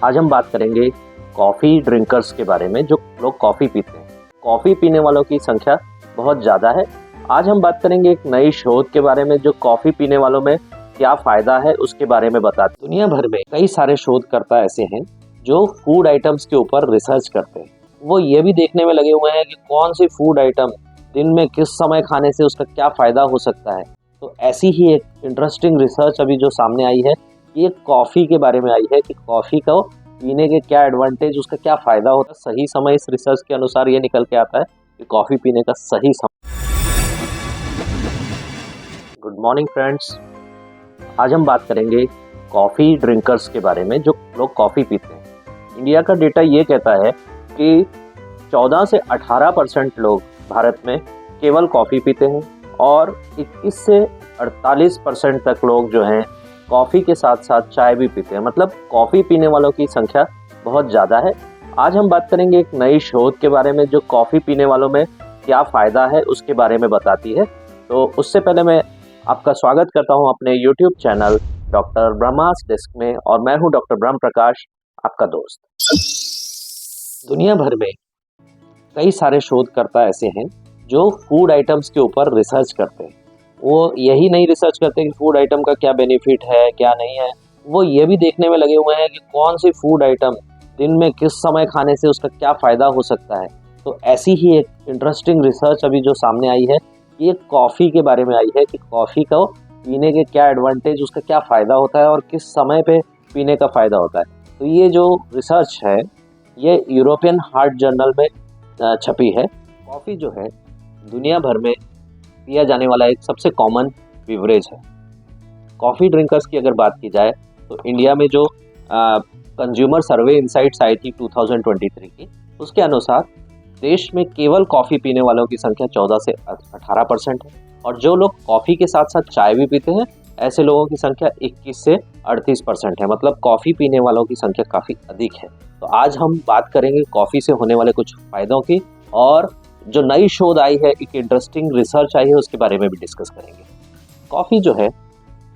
आज हम बात करेंगे कॉफ़ी ड्रिंकर्स के बारे में, जो लोग कॉफ़ी पीते हैं। कॉफ़ी पीने वालों की संख्या बहुत ज़्यादा है। आज हम बात करेंगे एक नई शोध के बारे में, जो कॉफ़ी पीने वालों में क्या फ़ायदा है उसके बारे में बताते हैं। दुनिया भर में कई सारे शोधकर्ता ऐसे हैं जो फूड आइटम्स के ऊपर रिसर्च करते हैं। वो ये भी देखने में लगे हुए हैं कि कौन सी फूड आइटम दिन में किस समय खाने से उसका क्या फ़ायदा हो सकता है। तो ऐसी ही एक इंटरेस्टिंग रिसर्च अभी जो सामने आई है, ये कॉफ़ी के बारे में आई है कि कॉफ़ी को पीने के क्या एडवांटेज, उसका क्या फ़ायदा होता है। सही समय इस रिसर्च के अनुसार ये निकल के आता है कि कॉफ़ी पीने का सही समय। गुड मॉर्निंग फ्रेंड्स, आज हम बात करेंगे कॉफ़ी ड्रिंकर्स के बारे में, जो लोग कॉफ़ी पीते हैं। इंडिया का डेटा ये कहता है कि 14 से 18% लोग भारत में केवल कॉफ़ी पीते हैं और 21 से 48% तक लोग जो हैं कॉफ़ी के साथ साथ चाय भी पीते हैं। मतलब कॉफ़ी पीने वालों की संख्या बहुत ज़्यादा है। आज हम बात करेंगे एक नई शोध के बारे में, जो कॉफ़ी पीने वालों में क्या फ़ायदा है उसके बारे में बताती है। तो उससे पहले मैं आपका स्वागत करता हूं अपने YouTube channel doctor Brahma's desk में, और मैं हूं डॉक्टर ब्रह्म प्रकाश, आपका दोस्त। दुनिया भर में कई सारे शोधकर्ता ऐसे हैं जो फूड आइटम्स के ऊपर रिसर्च करते हैं। वो यही नहीं रिसर्च करते कि फूड आइटम का क्या बेनिफिट है क्या नहीं है, वो ये भी देखने में लगे हुए हैं कि कौन सी फूड आइटम दिन में किस समय खाने से उसका क्या फ़ायदा हो सकता है। तो ऐसी ही एक इंटरेस्टिंग रिसर्च अभी जो सामने आई है, ये कॉफ़ी के बारे में आई है कि कॉफ़ी को पीने के क्या एडवांटेज, उसका क्या फ़ायदा होता है और किस समय पे पीने का फ़ायदा होता है। तो ये जो रिसर्च है, ये यूरोपियन हार्ट जर्नल में छपी है। कॉफ़ी जो है दुनिया भर में पिया जाने वाला एक सबसे कॉमन बिवरेज है। कॉफ़ी ड्रिंकर्स की अगर बात की जाए तो इंडिया में जो कंज्यूमर सर्वे इनसाइट्स आई थी 2023 की, उसके अनुसार देश में केवल कॉफ़ी पीने वालों की संख्या 14 से 18% है, और जो लोग कॉफ़ी के साथ साथ चाय भी पीते हैं, ऐसे लोगों की संख्या 21 से 38% है। मतलब कॉफ़ी पीने वालों की संख्या काफ़ी अधिक है। तो आज हम बात करेंगे कॉफ़ी से होने वाले कुछ फ़ायदों की, और जो नई शोध आई है, एक इंटरेस्टिंग रिसर्च आई है, उसके बारे में भी डिस्कस करेंगे। कॉफ़ी जो है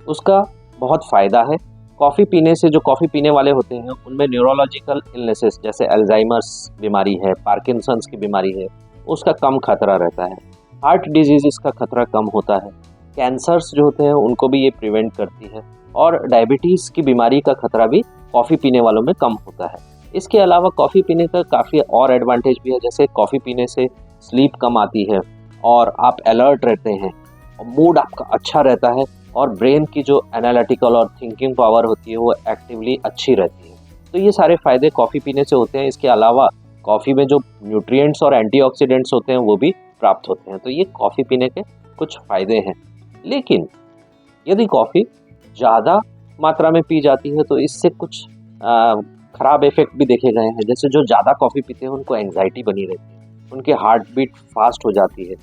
उसका बहुत फ़ायदा है। कॉफ़ी पीने से, जो कॉफ़ी पीने वाले होते हैं उनमें न्यूरोलॉजिकल इलनेसेस जैसे अल्जाइमर्स बीमारी है, पार्किंसंस की बीमारी है, उसका कम खतरा रहता है। हार्ट डिजीज़ का खतरा कम होता है। कैंसर्स जो होते हैं उनको भी ये प्रिवेंट करती है, और डायबिटीज़ की बीमारी का खतरा भी कॉफ़ी पीने वालों में कम होता है। इसके अलावा कॉफ़ी पीने का काफ़ी और एडवांटेज भी है, जैसे कॉफ़ी पीने से स्लीप कम आती है और आप अलर्ट रहते हैं, मूड आपका अच्छा रहता है, और ब्रेन की जो एनालिटिकल और थिंकिंग पावर होती है वो एक्टिवली अच्छी रहती है। तो ये सारे फ़ायदे कॉफ़ी पीने से होते हैं। इसके अलावा कॉफ़ी में जो न्यूट्रिएंट्स और एंटीऑक्सीडेंट्स होते हैं वो भी प्राप्त होते हैं। तो ये कॉफ़ी पीने के कुछ फ़ायदे हैं। लेकिन यदि कॉफ़ी ज़्यादा मात्रा में पी जाती है तो इससे कुछ ख़राब इफ़ेक्ट भी देखे गए हैं। जैसे जो ज़्यादा कॉफ़ी पीते हैं उनको एंग्जाइटी बनी रहती है, उनकी हार्ट बीट फास्ट हो जाती है,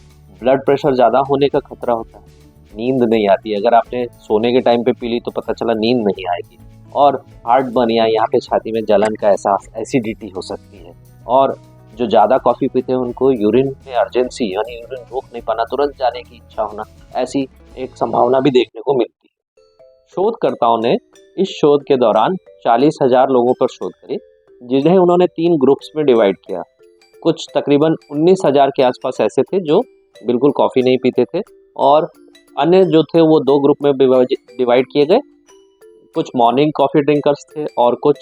ब्लड प्रेशर ज़्यादा होने का खतरा होता है, नींद नहीं आती है। अगर आपने सोने के टाइम पे पी ली तो पता चला नींद नहीं आएगी, और हार्ट बर्न या यहाँ पे छाती में जलन का एहसास, एसिडिटी हो सकती है। और जो ज़्यादा कॉफ़ी पीते हैं उनको यूरिन में अर्जेंसी, यानी यूरिन रोक नहीं पाना, तुरंत जाने की इच्छा होना, ऐसी एक संभावना भी देखने को मिलती है। शोधकर्ताओं ने इस शोध के दौरान 40,000 लोगों पर शोध करी, जिन्हें उन्होंने 3 ग्रुप्स में डिवाइड किया। कुछ तकरीबन 19,000 के आसपास ऐसे थे जो बिल्कुल कॉफ़ी नहीं पीते थे, और अन्य जो थे वो 2 ग्रुप में डिवाइड किए गए। कुछ मॉर्निंग कॉफ़ी ड्रिंकर्स थे और कुछ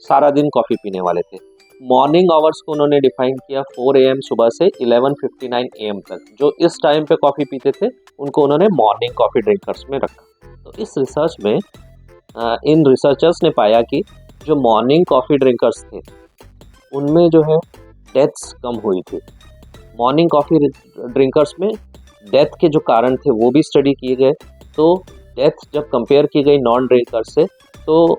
सारा दिन कॉफ़ी पीने वाले थे। मॉर्निंग आवर्स को उन्होंने डिफाइन किया 4 AM सुबह से 11:59 AM तक। जो इस टाइम पे कॉफ़ी पीते थे उनको उन्होंने मॉर्निंग कॉफ़ी ड्रिंकर्स में रखा। तो इस रिसर्च में इन रिसर्चर्स ने पाया कि जो मॉर्निंग कॉफ़ी ड्रिंकर्स थे उनमें जो है डेथ्स कम हुई थी। मॉर्निंग कॉफ़ी ड्रिंकर्स में डेथ के जो कारण थे वो भी स्टडी किए गए। तो डेथ जब कंपेयर की गई नॉन ड्रिंकर से, तो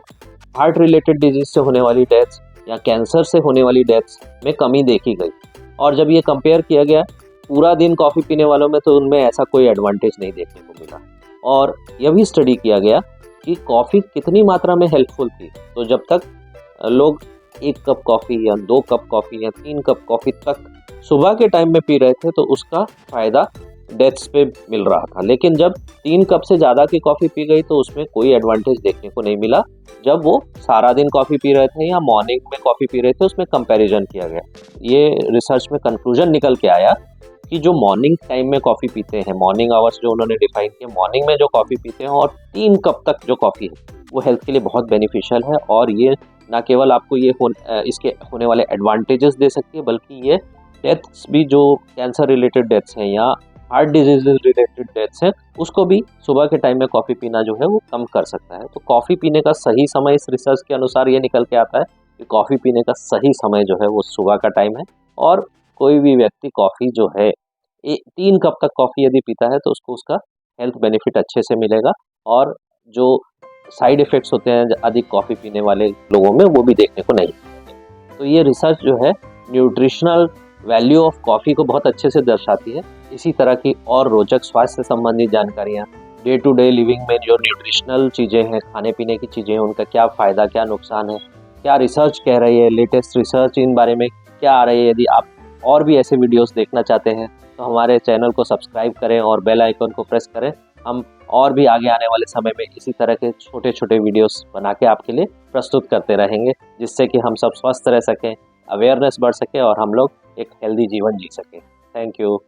हार्ट रिलेटेड डिजीज से होने वाली डेथ्स या कैंसर से होने वाली डेथ्स में कमी देखी गई। और जब ये कंपेयर किया गया पूरा दिन कॉफ़ी पीने वालों में, तो उनमें ऐसा कोई एडवांटेज नहीं देखने को मिला। और यह भी स्टडी किया गया कि कॉफ़ी कितनी मात्रा में हेल्पफुल थी। तो जब तक लोग 1 कप कॉफ़ी या 2 कप कॉफ़ी या 3 कप कॉफ़ी तक सुबह के टाइम में पी रहे थे, तो उसका फ़ायदा डेथ्स पे मिल रहा था। लेकिन जब 3 कप से ज़्यादा की कॉफ़ी पी गई तो उसमें कोई एडवांटेज देखने को नहीं मिला। जब वो सारा दिन कॉफ़ी पी रहे थे या मॉर्निंग में कॉफ़ी पी रहे थे, उसमें कंपैरिजन किया गया। ये रिसर्च में कंक्लूजन निकल के आया कि जो मॉर्निंग टाइम में कॉफ़ी पीते हैं, मॉर्निंग आवर्स जो उन्होंने डिफाइन किए, मॉर्निंग में जो कॉफ़ी पीते हैं और 3 कप तक जो कॉफ़ी है वो हेल्थ के लिए बहुत बेनिफिशियल है। और ये ना केवल आपको इसके होने वाले एडवांटेजेस दे सकती है, बल्कि ये डेथ्स भी, जो कैंसर रिलेटेड डेथ्स हैं या हार्ट डिजीज रिलेटेड डेथ्स हैं, उसको भी सुबह के टाइम में कॉफ़ी पीना जो है वो कम कर सकता है। तो कॉफ़ी पीने का सही समय इस रिसर्च के अनुसार ये निकल के आता है कि कॉफ़ी पीने का सही समय जो है वो सुबह का टाइम है। और कोई भी व्यक्ति कॉफ़ी जो है 3 कप तक कॉफ़ी यदि पीता है तो उसको उसका हेल्थ बेनिफिट अच्छे से मिलेगा और जो साइड इफ़ेक्ट्स होते हैं अधिक कॉफ़ी पीने वाले लोगों में, वो भी देखने को नहीं मिलेंगे। तो ये रिसर्च जो है न्यूट्रिशनल वैल्यू ऑफ कॉफ़ी को बहुत अच्छे से दर्शाती है। इसी तरह की और रोचक स्वास्थ्य से संबंधित जानकारियाँ, डे टू डे लिविंग में जो न्यूट्रिशनल चीज़ें हैं, खाने पीने की चीज़ें हैं, उनका क्या फ़ायदा, क्या नुकसान है, क्या रिसर्च कह रही है, लेटेस्ट रिसर्च इन बारे में क्या आ रही है, यदि आप और भी ऐसे वीडियोस देखना चाहते हैं तो हमारे चैनल को सब्सक्राइब करें और बेल आइकन को प्रेस करें। हम और भी आगे आने वाले समय में इसी तरह के छोटे छोटे वीडियोस बना के आपके लिए प्रस्तुत करते रहेंगे, जिससे कि हम सब स्वस्थ रह सकें, अवेयरनेस बढ़ सके और हम लोग एक हेल्दी जीवन जी सकें। Thank you.